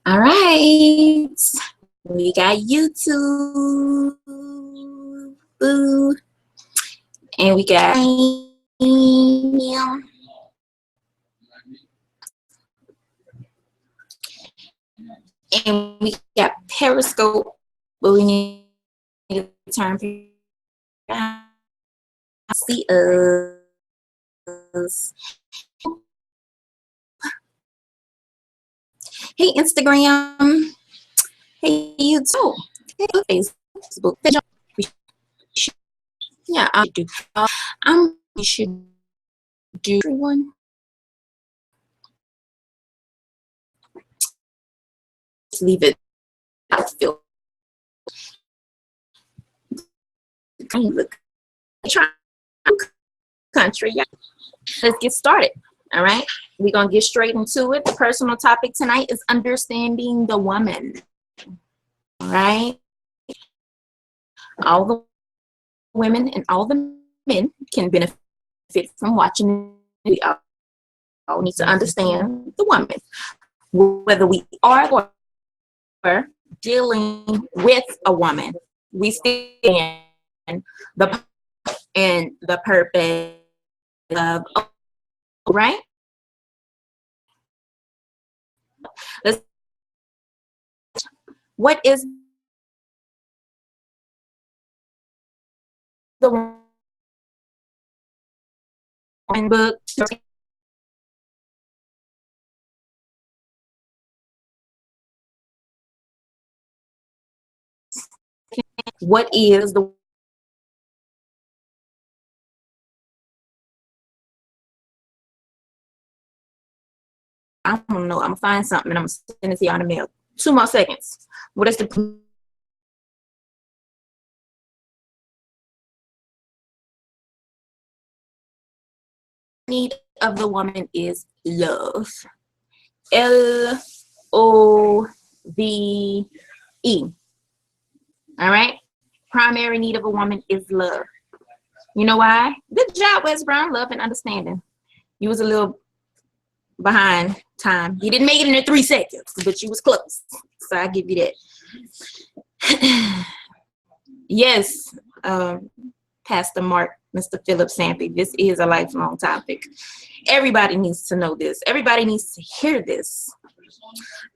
All right. We got YouTube. Boo. And we got and we got Periscope, but we need to turn around to see us. Hey, Instagram. Hey, YouTube. Hey, Facebook. Yeah, I do. We should do one. Just leave it. I feel. Look, try country. Yeah. Let's get started. All right. We're gonna get straight into it. The personal topic tonight is understanding the woman. All right. All the women and all the men can benefit from watching. We all need to understand the woman, whether we are or dealing with a woman. We stand the purpose of, right? What is the woman book? What is the I don't know. I'm gonna find something and I'm gonna send it to you on the mail. 2 more seconds. What is the need of the woman is love. Love. All right. Primary need of a woman is love. You know why? Good job, Wes Brown. Love and understanding. You was a little behind time. You didn't make it in 3 seconds, but you was close. So I give you that. Yes, Pastor Mark, Mr. Philip Sampy, this is a lifelong topic. Everybody needs to know this. Everybody needs to hear this.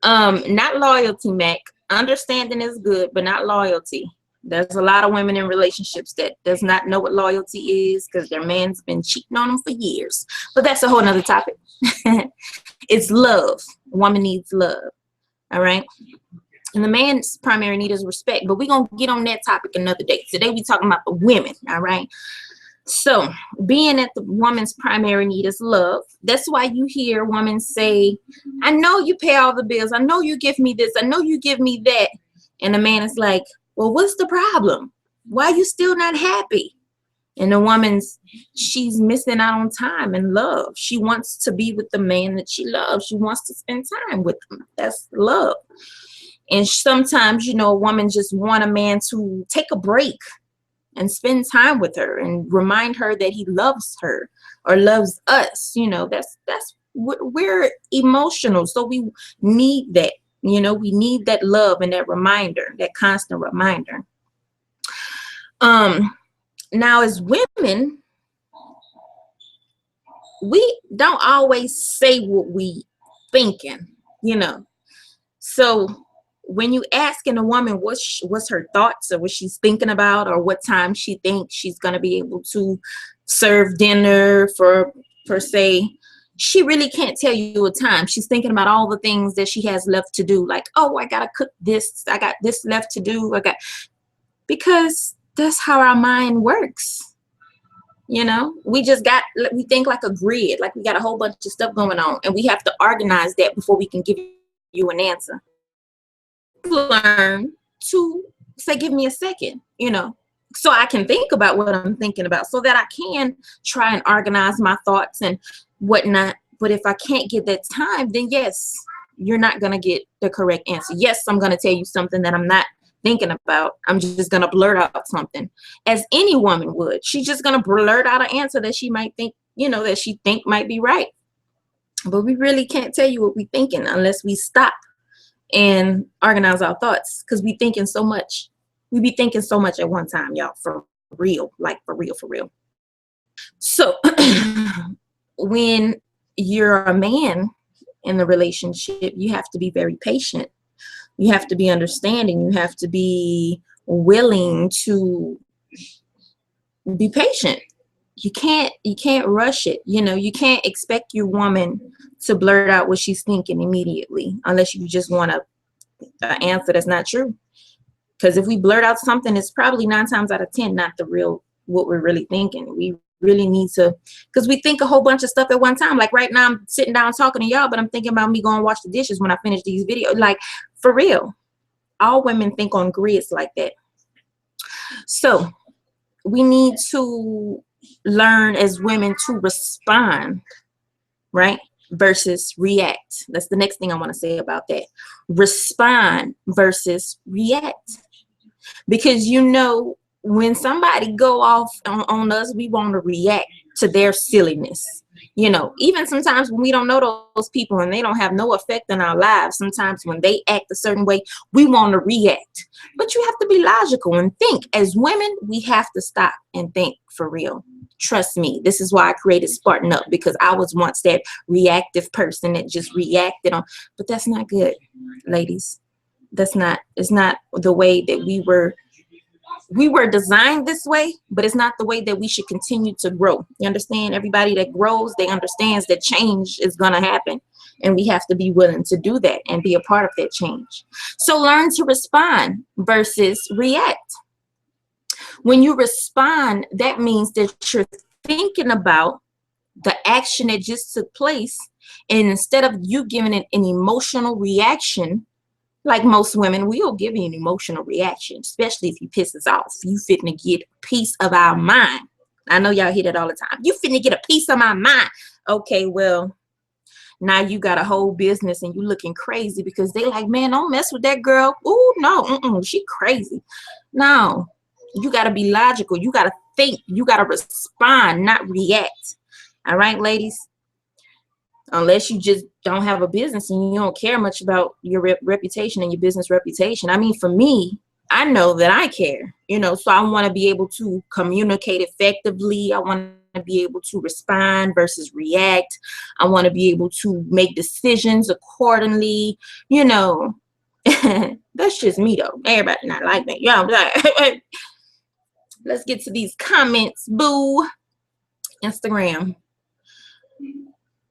Not loyalty, Mac. Understanding is good, but not loyalty. There's a lot of women in relationships that does not know what loyalty is because their man's been cheating on them for years. But that's a whole nother topic. It's love. A woman needs love. All right. And the man's primary need is respect. But we're going to get on that topic another day. Today we're talking about the women. All right. So being that the woman's primary need is love, that's why you hear women say, I know you pay all the bills. I know you give me this. I know you give me that. And the man is like, well, what's the problem? Why are you still not happy? And the she's missing out on time and love. She wants to be with the man that she loves. She wants to spend time with him. That's love. And sometimes, a woman just want a man to take a break and spend time with her and remind her that he loves her or loves us. We're emotional. So we need that. We need that love and that reminder, that constant reminder. Now as women, we don't always say what we thinking, So when you asking a woman what's her thoughts or what she's thinking about or what time she thinks she's going to be able to serve dinner for say, she really can't tell you a time. She's thinking about all the things that she has left to do. Like, oh, I got to cook this. I got this left to do. Because that's how our mind works. We think like a grid, like we got a whole bunch of stuff going on and we have to organize that before we can give you an answer. Learn to say, give me a second, so I can think about what I'm thinking about so that I can try and organize my thoughts and whatnot. But if I can't get that time, then yes, you're not going to get the correct answer. Yes, I'm going to tell you something that I'm not thinking about. I'm just going to blurt out something as any woman would. She's just going to blurt out an answer that she might think, that she think might be right. But we really can't tell you what we're thinking unless we stop and organize our thoughts, because we thinking so much. We be thinking so much at one time, y'all, for real, like for real, for real. So when you're a man in the relationship, you have to be very patient. You have to be understanding. You have to be willing to be patient. You can't rush it. You know, you can't expect your woman to blurt out what she's thinking immediately, unless you just want an answer that's not true. Because if we blurt out something, it's probably 9 times out of 10 not the real what we're really thinking. We really need to, because we think a whole bunch of stuff at one time. Like right now, I'm sitting down talking to y'all, but I'm thinking about me going to wash the dishes when I finish these videos. Like, for real, all women think on grids like that. So we need to learn as women to respond, right, versus react. That's the next thing I want to say about that. Respond versus react. Because, you know, when somebody go off on us, we want to react to their silliness. You know, even sometimes when we don't know those people and they don't have no effect on our lives, sometimes when they act a certain way, we want to react. But you have to be logical and think. As women, we have to stop and think, for real. Trust me. This is why I created Spartan Up, because I was once that reactive person that just reacted on. But that's not good, ladies. It's not the way that we were designed this way, but it's not the way that we should continue to grow. You understand? Everybody that grows, they understands that change is going to happen, and we have to be willing to do that and be a part of that change. So learn to respond versus react. When you respond, that means that you're thinking about the action that just took place, and instead of you giving it an emotional reaction, like most women, we'll give you an emotional reaction, especially if you piss us off. You finna get a piece of our mind. I know y'all hear that all the time. You finna get a piece of my mind. Okay, well, now you got a whole business and you looking crazy because they like, man, don't mess with that girl. Ooh, no, she crazy. No, you got to be logical. You got to think. You got to respond, not react. All right, ladies? Unless you just don't have a business and you don't care much about your reputation and your business reputation. I mean, for me, I know that I care, you know, so I want to be able to communicate effectively. I want to be able to respond versus react. I want to be able to make decisions accordingly, you know. That's just me, though. Everybody not like that. Yeah, like, let's get to these comments. Boo. Instagram.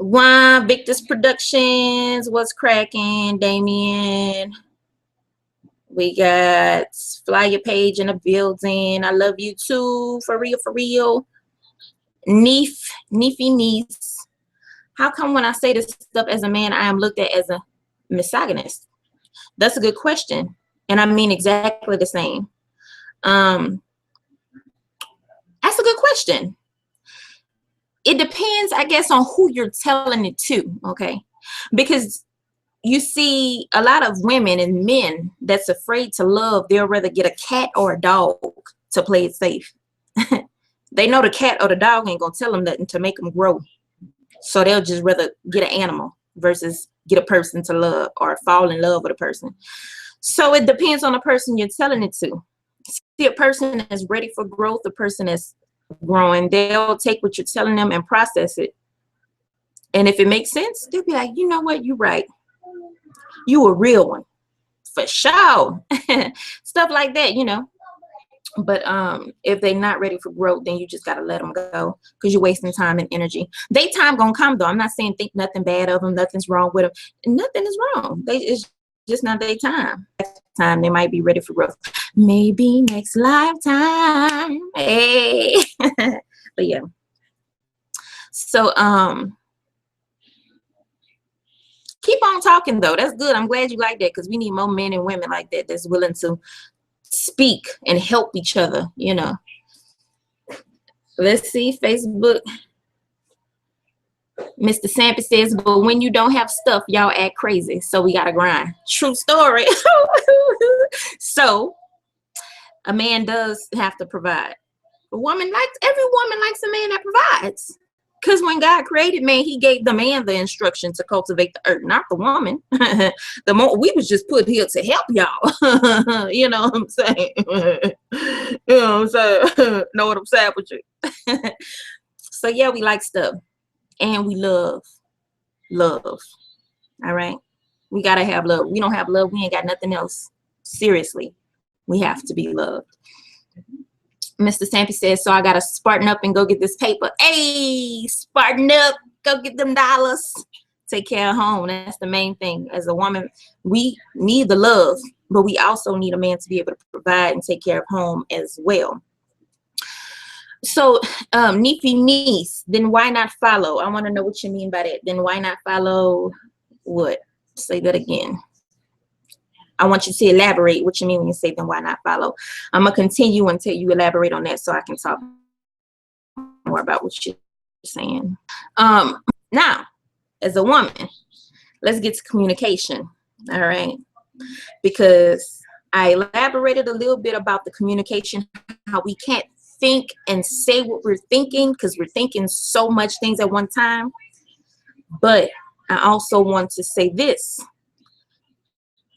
One Victor's Productions, what's cracking? Damien, we got Flyer Page in the building. I love you too, for real, for real. Neefy niece. How come when I say this stuff as a man, I am looked at as a misogynist? That's a good question, and I mean exactly the same. That's a good question. It depends, I guess, on who you're telling it to, okay? Because you see a lot of women and men that's afraid to love, they'll rather get a cat or a dog to play it safe. They know the cat or the dog ain't gonna tell them nothing to make them grow. So they'll just rather get an animal versus get a person to love or fall in love with a person. So it depends on the person you're telling it to. See, a person that's ready for growth, a person that's growing, they'll take what you're telling them and process it, and if it makes sense, they'll be like, you know what, you're right, you a real one for sure. Stuff like that, you know. But if they're not ready for growth, then you just got to let them go, because you're wasting time and energy. They time gonna come, though. I'm not saying think nothing bad of them, nothing's wrong with them, nothing is wrong. It's just not their time. They might be ready for growth, maybe next lifetime. Hey. But yeah, so keep on talking, though. That's good. I'm glad you like that, because we need more men and women like that that's willing to speak and help each other, you know. Let's see, Facebook. Mr. Sampy says, but when you don't have stuff, y'all act crazy, so we gotta grind. True story. So a man does have to provide. Every woman likes a man that provides. Because when God created man, he gave the man the instruction to cultivate the earth, not the woman. We was just put here to help y'all. You know what I'm saying? You know what I'm saying? Know what I'm saying with you? So yeah, we like stuff. And we love. All right? We got to have love. We don't have love, we ain't got nothing else. Seriously. We have to be loved. Mr. Stampy says, so I got to Spartan up and go get this paper. Hey, Spartan up. Go get them dollars. Take care of home. That's the main thing. As a woman, we need the love, but we also need a man to be able to provide and take care of home as well. So, Neefy niece, then why not follow? I want to know what you mean by that. Then why not follow what? Say that again. I want you to elaborate what you mean when you say then why not follow. I'm going to continue until you elaborate on that so I can talk more about what you're saying. Now, as a woman, let's get to communication, all right? Because I elaborated a little bit about the communication, how we can't think and say what we're thinking because we're thinking so much things at one time. But I also want to say this.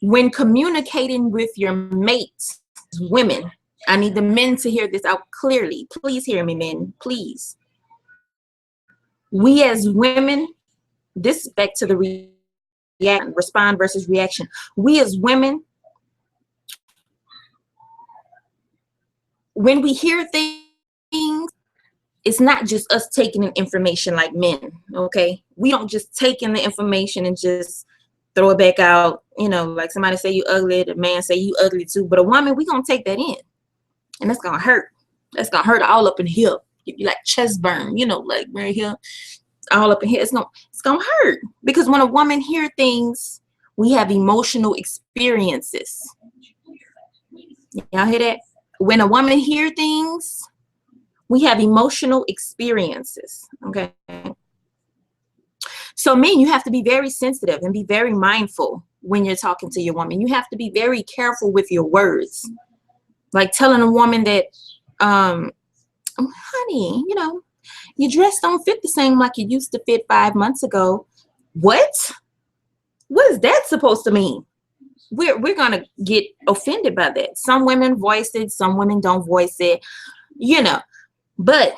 When communicating with your mate, women, I need the men to hear this out clearly. Please hear me, men, please. We as women, this is back to the respond versus reaction. We as women, when we hear things, it's not just us taking in information like men, okay? We don't just take in the information and just throw it back out, you know, like somebody say you ugly, the man say you ugly too. But a woman, we gonna take that in, and that's gonna hurt. That's gonna hurt all up in here. You like chest burn, you know, like right here, all up in here. It's gonna hurt because when a woman hear things, we have emotional experiences. Y'all hear that? When a woman hear things, we have emotional experiences. Okay. So men, you have to be very sensitive and be very mindful when you're talking to your woman. You have to be very careful with your words. Like telling a woman that, honey, you know, your dress don't fit the same like it used to fit 5 months ago. What? What is that supposed to mean? We're going to get offended by that. Some women voice it, some women don't voice it, you know, but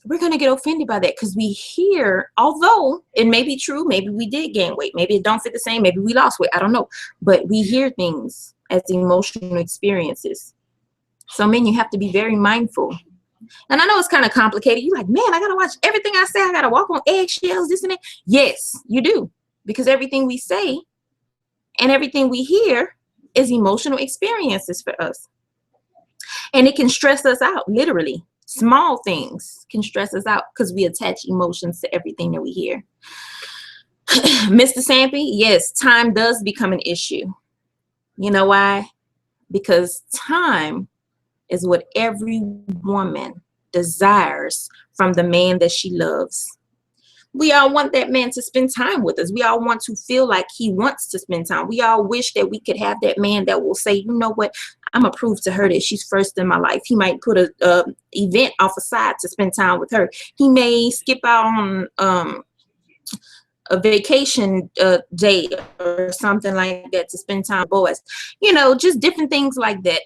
we're going to get offended by that because we hear, although it may be true, maybe we did gain weight, maybe it don't fit the same, maybe we lost weight, I don't know, but we hear things as emotional experiences. So men, you have to be very mindful. And I know it's kind of complicated. You're like, man, I got to watch everything I say. I got to walk on eggshells, this and that. Yes, you do. Because everything we say and everything we hear is emotional experiences for us. And it can stress us out, literally. Small things can stress us out because we attach emotions to everything that we hear. Mr. Sampy, yes, time does become an issue. You know why? Because time is what every woman desires from the man that she loves. We all want that man to spend time with us. We all want to feel like he wants to spend time. We all wish that we could have that man that will say, you know what, I'm going to prove to her that she's first in my life. He might put a event off aside to spend time with her. He may skip out on a vacation day or something like that to spend time with boys. You know, just different things like that.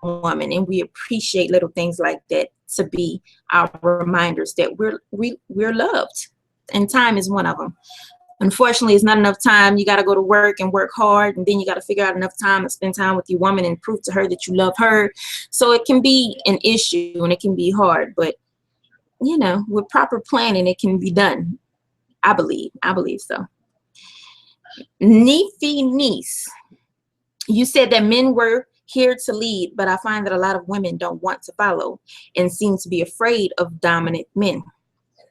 Woman, and we appreciate little things like that to be our reminders that we're loved, and time is one of them. Unfortunately, it's not enough time. You got to go to work and work hard, and then you got to figure out enough time to spend time with your woman and prove to her that you love her. So it can be an issue and it can be hard, but you know, with proper planning, it can be done. I believe so. Neefy niece, you said that men were here to lead, but I find that a lot of women don't want to follow and seem to be afraid of dominant men.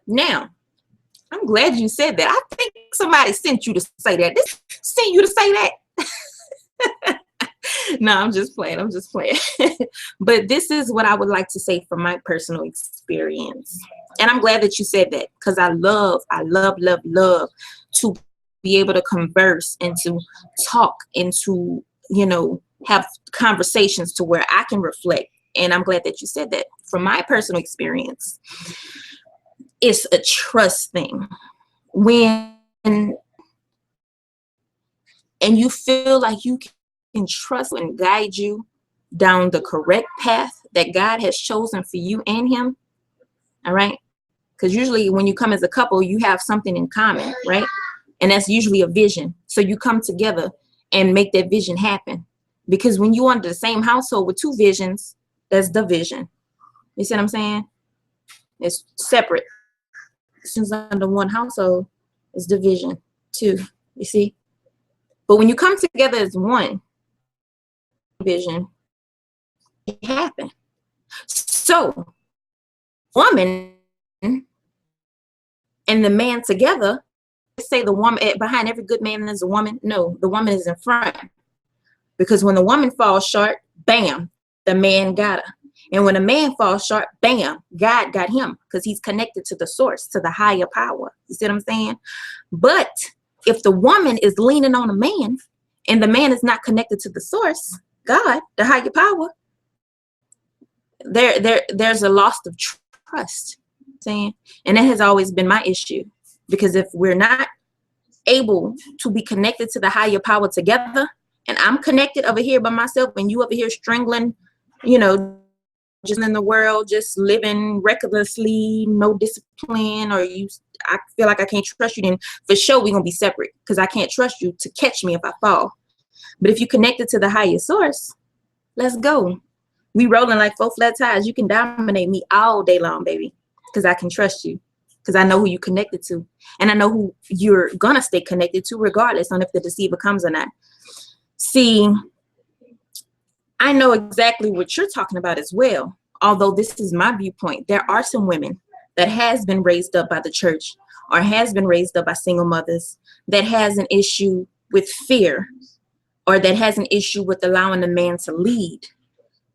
Now, I'm glad you said that. I think somebody sent you to say that. This sent you to say that. No, I'm just playing. But this is what I would like to say from my personal experience. And I'm glad that you said that because I love to be able to converse and to talk and to, you know, have conversations to where I can reflect. And I'm glad that you said that. From my personal experience, it's a trust thing. When and you feel like you can trust and guide you down the correct path that God has chosen for you and him, all right? Because usually when you come as a couple, you have something in common, right? And that's usually a vision. So you come together and make that vision happen. Because when you under the same household with two visions, that's the vision. You see what I'm saying? It's separate. Since under one household, it's division two. You see? But when you come together as one vision, it happens. So, woman and the man together, they say the woman behind every good man is a woman. No, the woman is in front. Because when the woman falls short, bam, the man got her. And when a man falls short, bam, God got him, because he's connected to the source, to the higher power. You see what I'm saying? But if the woman is leaning on a man and the man is not connected to the source, God, the higher power, there's a loss of trust. Saying, and that has always been my issue, because if we're not able to be connected to the higher power together, and I'm connected over here by myself, and you over here strangling, you know, just in the world, just living recklessly, no discipline, or I feel like I can't trust you, then for sure we're gonna be separate, because I can't trust you to catch me if I fall. But if you connected to the higher source, let's go. We rolling like 4 flat tires. You can dominate me all day long, baby, because I can trust you, because I know who you connected to, and I know who you're gonna stay connected to regardless on if the deceiver comes or not. See, I know exactly what you're talking about as well. Although this is my viewpoint, there are some women that has been raised up by the church, or has been raised up by single mothers, that has an issue with fear, or that has an issue with allowing the man to lead.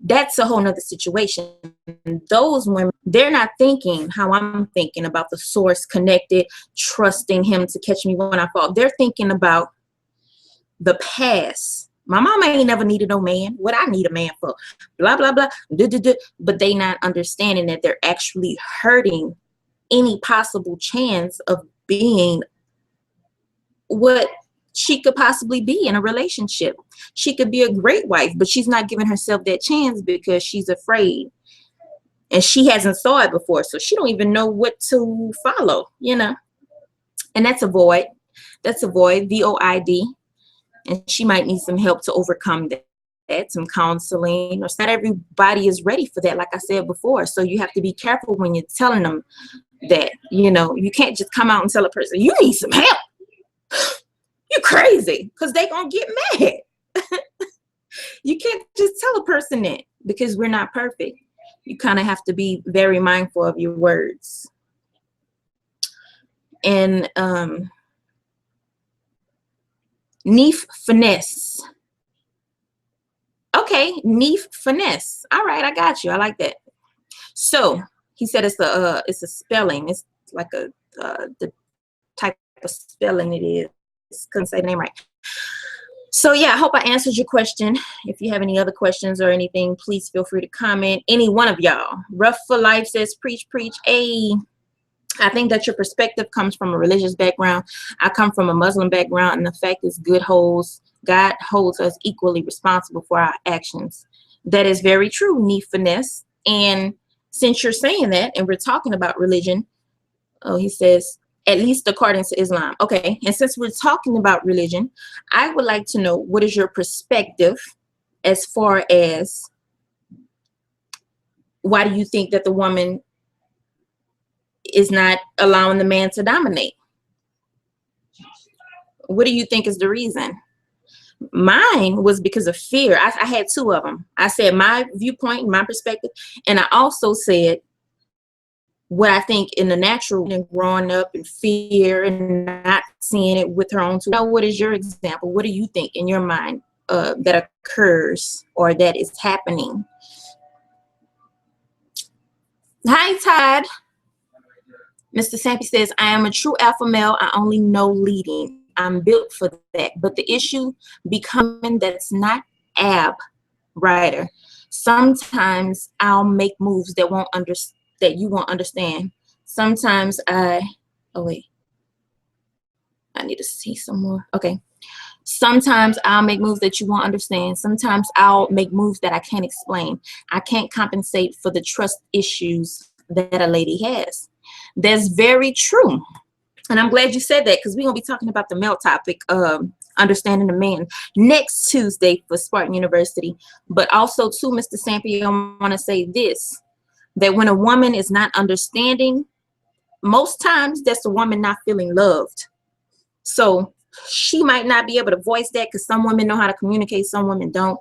That's a whole nother situation. Those women, they're not thinking how I'm thinking about the source, connected, trusting him to catch me when I fall. They're thinking about the past. My mama ain't never needed no man. What I need a man for? Blah, blah, blah. But they not understanding that they're actually hurting any possible chance of being what she could possibly be in a relationship. She could be a great wife, but she's not giving herself that chance because she's afraid. And she hasn't saw it before, so she don't even know what to follow, you know. And that's a void. That's a void, VOID. And she might need some help to overcome that, some counseling. Or not everybody is ready for that, like I said before. So you have to be careful when you're telling them that, you know. You can't just come out and tell a person, you need some help. You're crazy, because they're going to get mad. You can't just tell a person that, because we're not perfect. You kind of have to be very mindful of your words. And Neef Finesse. Okay, Neef Finesse. All right, I got you. I like that. So he said it's a spelling. It's like the type of spelling it is. Couldn't say the name right. So yeah, I hope I answered your question. If you have any other questions or anything, please feel free to comment. Any one of y'all. Rough for Life says, preach, preach. Hey, I think that your perspective comes from a religious background. I come from a Muslim background, and the fact is God holds us equally responsible for our actions. That is very true, Neef Finesse. And since you're saying that, and we're talking about religion, he says, at least according to Islam. Okay, and since we're talking about religion, I would like to know, what is your perspective as far as why do you think that the woman is not allowing the man to dominate? What do you think is the reason? Mine was because of fear. I had two of them. I said my viewpoint, my perspective, and I also said what I think in the natural, and growing up in fear and not seeing it with her own two. Now, what is your example? What do you think in your mind that occurs or that is happening? Hi, Todd. Mr. Sampy says, I am a true alpha male. I only know leading. I'm built for that. But the issue becoming that's not ab writer. Sometimes I'll make moves that you won't understand. Sometimes oh wait, I need to see some more. Okay. Sometimes I'll make moves that you won't understand. Sometimes I'll make moves that I can't explain. I can't compensate for the trust issues that a lady has. That's very true. And I'm glad you said that, because we're going to be talking about the male topic, understanding the man, next Tuesday for Spartan University. But also, too, Mr. Sampi, I want to say this, that when a woman is not understanding, most times that's a woman not feeling loved. So she might not be able to voice that, because some women know how to communicate, some women don't,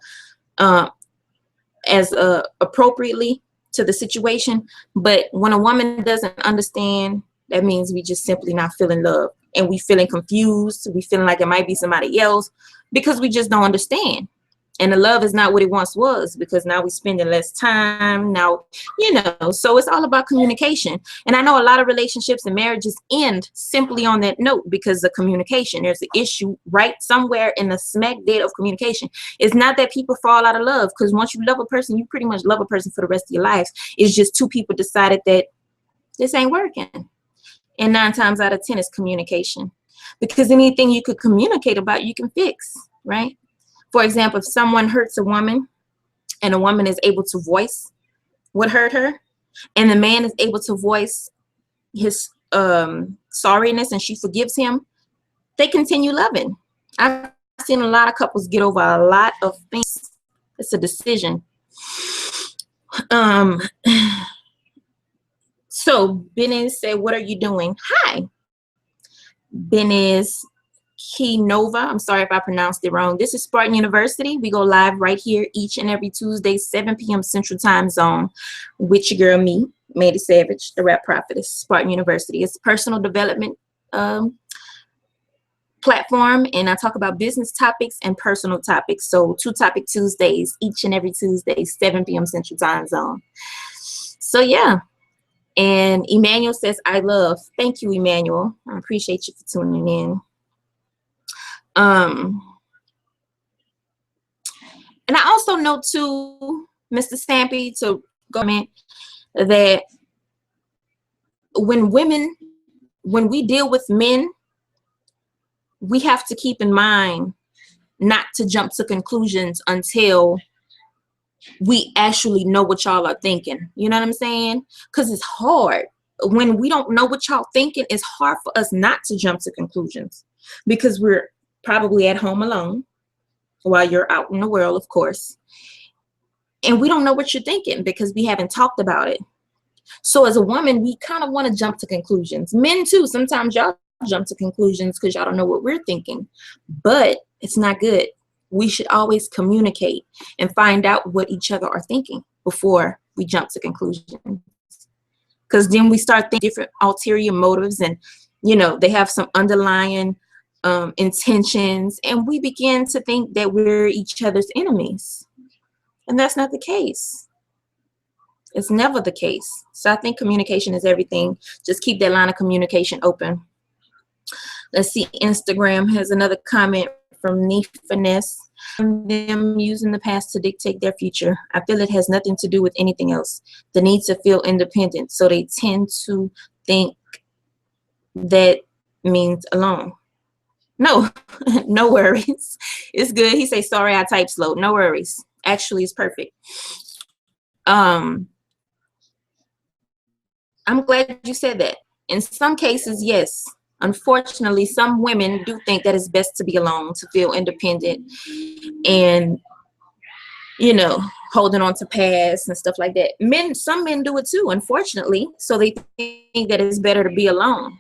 as appropriately to the situation. But when a woman doesn't understand, that means we just simply not feeling love, and we feeling confused. We feeling like it might be somebody else, because we just don't understand. And the love is not what it once was, because now we're spending less time now, you know. So it's all about communication. And I know a lot of relationships and marriages end simply on that note because of communication. There's an issue right somewhere in the smack dead of communication. It's not that people fall out of love, because once you love a person, you pretty much love a person for the rest of your life. It's just two people decided that this ain't working. And 9 times out of 10 is communication, because anything you could communicate about, you can fix, right? For example, if someone hurts a woman and a woman is able to voice what hurt her, and the man is able to voice his sorriness and she forgives him, they continue loving. I've seen a lot of couples get over a lot of things. It's a decision. So Benez said, what are you doing? Hi, Benez Nova. I'm sorry if I pronounced it wrong. This is Spartan University. We go live right here each and every Tuesday, 7 p.m. Central Time Zone, with your girl, me, Mandy Savage, the rap prophetess. Spartan University. It's a personal development platform, and I talk about business topics and personal topics. So 2 Topic Tuesdays, each and every Tuesday, 7 p.m. Central Time Zone. So yeah. And Emmanuel says, I love. Thank you, Emmanuel. I appreciate you for tuning in. And I also know too, Mr. Stampy, to comment that when we deal with men, we have to keep in mind not to jump to conclusions until we actually know what y'all are thinking. You know what I'm saying? Because it's hard. When we don't know what y'all thinking, it's hard for us not to jump to conclusions, because we're probably at home alone while you're out in the world, of course. And we don't know what you're thinking because we haven't talked about it. So as a woman, we kind of want to jump to conclusions. Men too, sometimes y'all jump to conclusions because y'all don't know what we're thinking. But it's not good. We should always communicate and find out what each other are thinking before we jump to conclusions. Because then we start thinking different ulterior motives, and you know, they have some underlying intentions, and we begin to think that we're each other's enemies. And that's not the case. It's never the case. So I think communication is everything. Just keep that line of communication open. Let's see, Instagram has another comment from Neefiness. Them using the past to dictate their future. I feel it has nothing to do with anything else. The need to feel independent. So they tend to think that means alone. No, no worries. It's good. He say, sorry, I type slow. No worries. Actually, it's perfect. I'm glad you said that. In some cases, yes. Unfortunately, some women do think that it's best to be alone, to feel independent, and, you know, holding on to past and stuff like that. Some men do it too, unfortunately. So they think that it's better to be alone.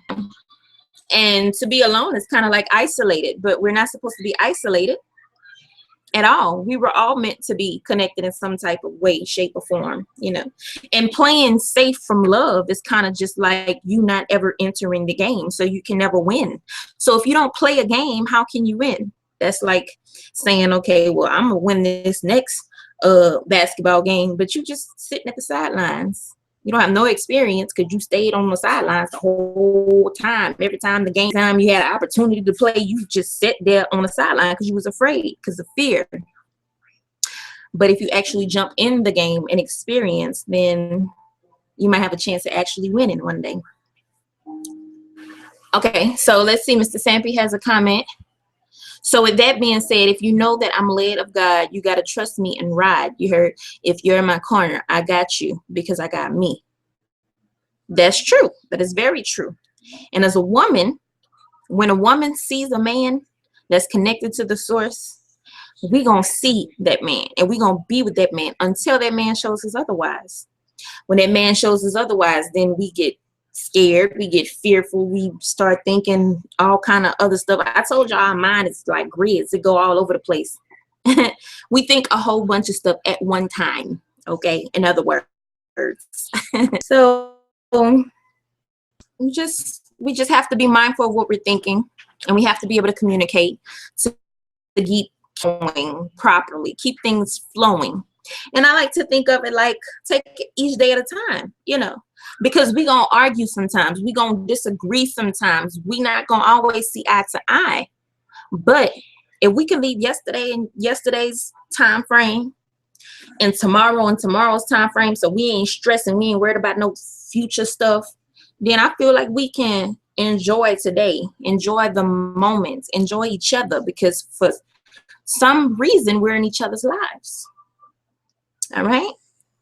And to be alone is kind of like isolated, but we're not supposed to be isolated at all. We were all meant to be connected in some type of way, shape, or form, you know. And playing safe from love is kind of just like you not ever entering the game, so you can never win. So if you don't play a game, how can you win? That's like saying, okay, well, I'm gonna win this next basketball game, but you just sitting at the sidelines. You don't have no experience because you stayed on the sidelines the whole time. Every time you had an opportunity to play, you just sat there on the sideline because you was afraid, because of fear. But if you actually jump in the game and experience, then you might have a chance of actually winning one day. Okay, so let's see. Mr. Sampy has a comment. So with that being said, if you know that I'm led of God, you got to trust me and ride. You heard? If you're in my corner, I got you because I got me. That's true. That is very true. And as a woman, when a woman sees a man that's connected to the source, we gonna see that man and we gonna be with that man until that man shows us otherwise. When that man shows us otherwise, then we get scared, we get fearful, we start thinking all kind of other stuff. I told y'all our mind is like grids, it go all over the place. We think a whole bunch of stuff at one time. Okay, in other words. So we just have to be mindful of what we're thinking, and we have to be able to communicate to keep going properly, keep things flowing. And I like to think of it like take it each day at a time, you know, because we gonna argue sometimes, we gonna disagree sometimes, we not gonna always see eye to eye. But if we can leave yesterday and yesterday's time frame and tomorrow and tomorrow's time frame, so we ain't stressing, we ain't worried about no future stuff, then I feel like we can enjoy today, enjoy the moments, enjoy each other, because for some reason we're in each other's lives. All right,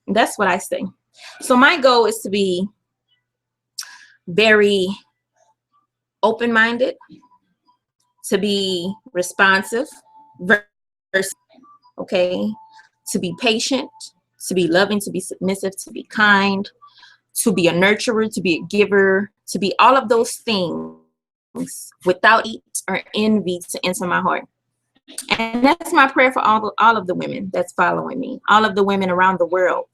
that's what I say. So my goal is to be very open-minded, to be responsive, okay, to be patient, to be loving, to be submissive, to be kind, to be a nurturer, to be a giver, to be all of those things without hate or envy to enter my heart. And that's my prayer for all of the women that's following me, all of the women around the world.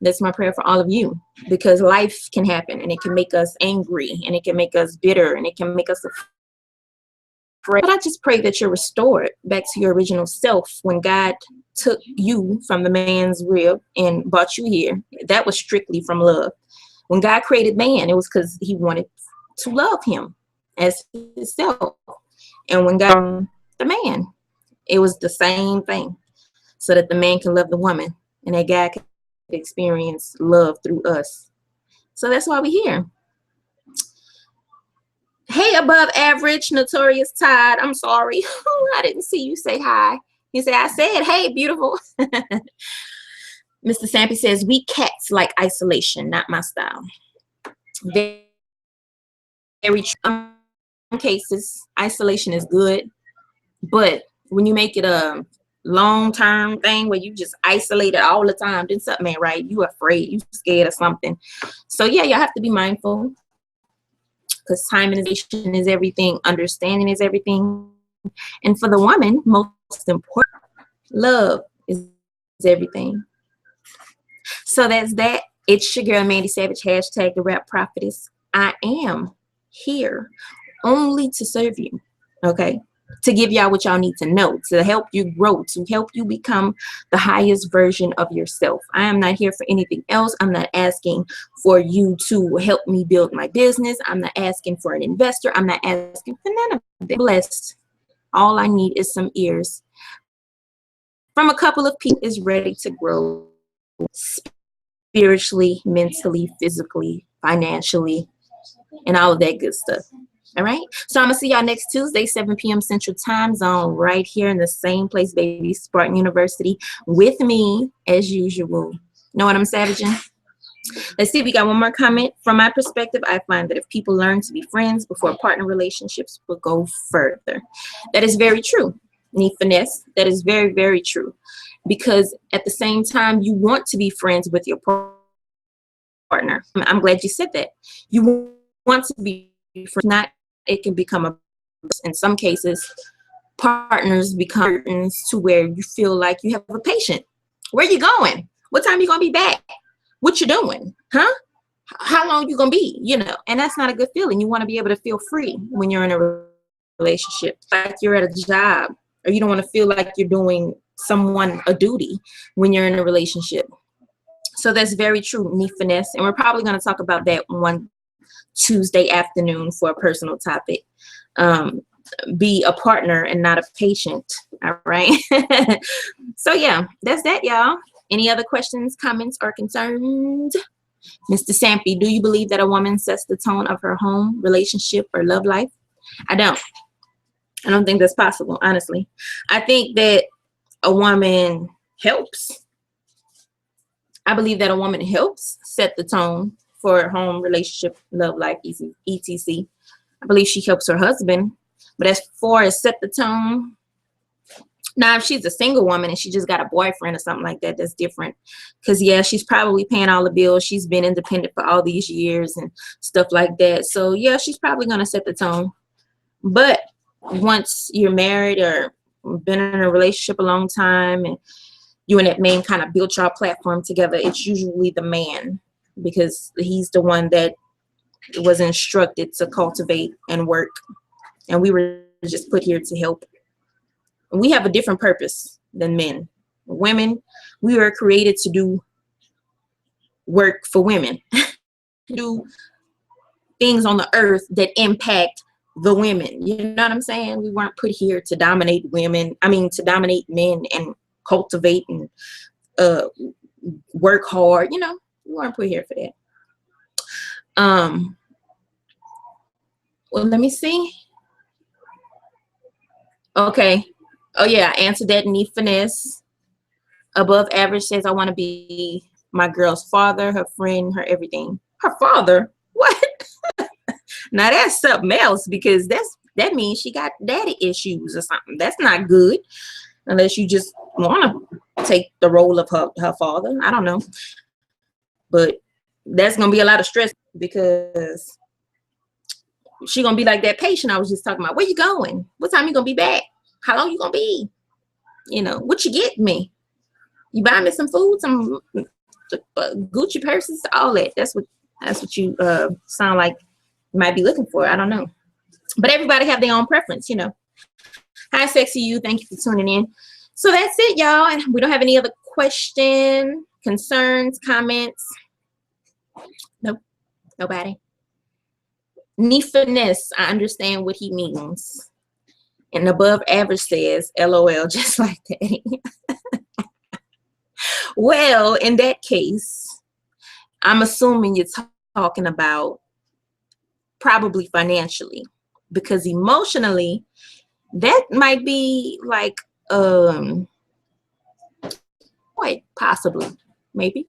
That's my prayer for all of you, because life can happen and it can make us angry and it can make us bitter and it can make us afraid. But I just pray that you're restored back to your original self. When God took you from the man's rib and brought you here, that was strictly from love. When God created man, it was because he wanted to love him as himself. And when God the man, it was the same thing, so that the man can love the woman and that God can experience love through us. So that's why we're here. Hey, above average, notorious Todd. I'm sorry. I didn't see you say hi. You said, I said, hey, beautiful. Mr. Sampy says, we cats like isolation, not my style. Very true. In some cases, isolation is good, but when you make it a long-term thing where you just isolate it all the time, then something ain't right. You afraid, you scared of something. So yeah, you have to be mindful, because time and is everything, understanding is everything. And for the woman, most important, love is everything. So that's that. It's your girl, Mandy Savage, hashtag the Rap Prophetess. I am here only to serve you, okay? To give y'all what y'all need to know, to help you grow, to help you become the highest version of yourself. I am not here for anything else. I'm not asking for you to help me build my business. I'm not asking for an investor. I'm not asking for none of it. Blessed. All I need is some ears from a couple of people is ready to grow spiritually, mentally, physically, financially, and all of that good stuff. All right, so I'm gonna see y'all next Tuesday, 7 p.m. Central Time Zone, right here in the same place, baby, Spartan University, with me as usual. Know what I'm savaging? Let's see, we got one more comment. From my perspective, I find that if people learn to be friends before partner relationships will go further. That is very true. Need finesse. That is very, very true. Because at the same time, you want to be friends with your partner. I'm glad you said that. You want to be friends, not it can become a, in some cases, partners become to where you feel like you have a patient. Where you going? What time you gonna be back? What you doing? Huh? How long you gonna be? You know, and that's not a good feeling. You want to be able to feel free when you're in a relationship, like you're at a job, or you don't want to feel like you're doing someone a duty when you're in a relationship. So that's very true. Need finesse, and we're probably going to talk about that one Tuesday afternoon for a personal topic. Be a partner and not a patient. All right. So yeah, that's that, y'all. Any other questions, comments, or concerns? Mr. Sampy, do you believe that a woman sets the tone of her home, relationship, or love life? I don't. I don't think that's possible, honestly. I think that a woman helps. I believe that a woman helps set the tone for home, relationship, love life, etc. I believe she helps her husband. But as far as set the tone, now if she's a single woman and she just got a boyfriend or something like that, that's different. Because yeah, she's probably paying all the bills. She's been independent for all these years and stuff like that. So yeah, she's probably going to set the tone. But once you're married or been in a relationship a long time and you and that man kind of built your platform together, it's usually the man, because he's the one that was instructed to cultivate and work, and we were just put here to help. We have a different purpose than men. Women, we were created to do work for women, do things on the earth that impact the women. You know what I'm saying? We weren't put here to dominate women. I mean, to dominate men and cultivate and work hard. You know, we weren't put here for that. Well, let me see. Okay. Oh yeah, I answered that. Need finesse. Above average says I want to be my girl's father, her friend, her everything. Her father? What? Now that's something else, because that means she got daddy issues or something. That's not good, unless you just want to take the role of her father. I don't know, but that's gonna be a lot of stress, because she gonna be like that patient I was just talking about. Where you going? What time you gonna be back? How long you gonna be? You know, what you get me? You buy me some food, some Gucci purses, all that. That's what you sound like you might be looking for. I don't know, but everybody have their own preference, you know. Hi, sexy you. Thank you for tuning in. So that's it, y'all. And we don't have any other questions, concerns, comments. Nope, nobody. Need finesse. I understand what he means. And above average says, LOL, just like that. Well, in that case, I'm assuming you're talking about probably financially, because emotionally, that might be like, quite possibly, maybe.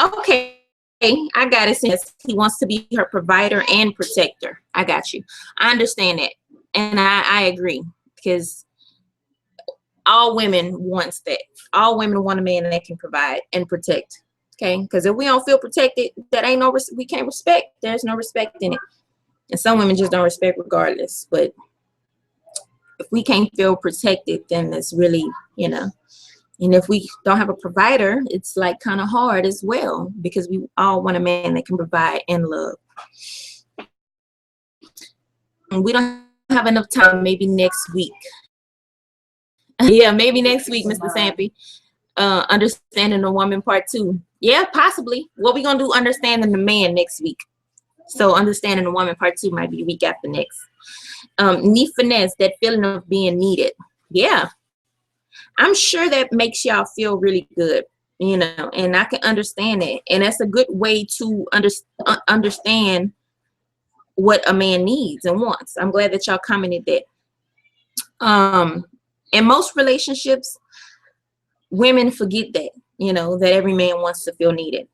Okay, I got it. Since he wants to be her provider and protector, I got you. I understand that, and I agree, because all women wants that. All women want a man that can provide and protect. Okay, because if we don't feel protected, that ain't no, we can't respect. There's no respect in it, and some women just don't respect regardless. But if we can't feel protected, then it's really, you know. And if we don't have a provider, it's like kind of hard as well, because we all want a man that can provide and love. And we don't have enough time. Maybe next week. Yeah, maybe next week, Mr. Sampy. Understanding the woman part 2. Yeah, possibly. What we gonna do? Understanding the man next week. So understanding the woman part 2 might be week after next. Need finesse, that feeling of being needed. Yeah, I'm sure that makes y'all feel really good, you know, and I can understand it. And that's a good way to understand what a man needs and wants. I'm glad that y'all commented that. In most relationships, women forget that, you know, that every man wants to feel needed.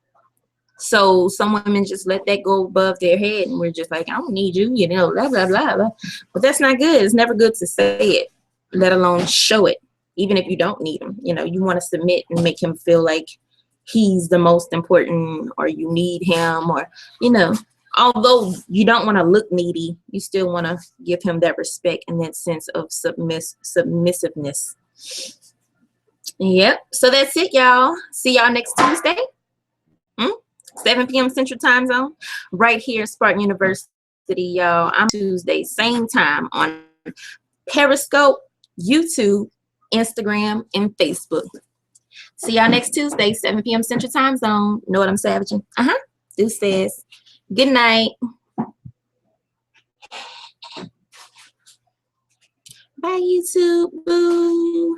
So some women just let that go above their head, and we're just like, I don't need you, you know, blah, blah, blah, blah. But that's not good. It's never good to say it, let alone show it. Even if you don't need him, you know, you want to submit and make him feel like he's the most important, or you need him, or, you know, although you don't want to look needy, you still want to give him that respect and that sense of submissiveness. Yep. So that's it, y'all. See y'all next Tuesday. 7 p.m. Central Time Zone, right here at Spartan University, y'all. I'm Tuesday, same time, on Periscope, YouTube, Instagram, and Facebook. See y'all next Tuesday, 7 p.m. Central Time Zone. Know what I'm savaging? Deuces. Good night. Bye, YouTube. Boo.